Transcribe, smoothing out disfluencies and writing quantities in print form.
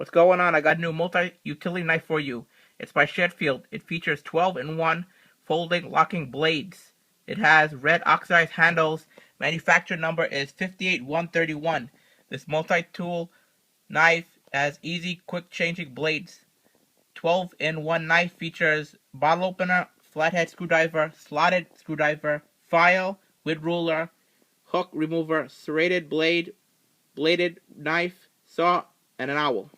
What's going on? I got a new multi-utility knife for you. It's by Sheffield. It features 12-in-1 folding locking blades. It has red oxidized handles. Manufacturer number is 58131. This multi-tool knife has easy, quick changing blades. 12-in-1 knife features bottle opener, flathead screwdriver, slotted screwdriver, file with ruler, hook remover, serrated blade, bladed knife, saw, and an owl.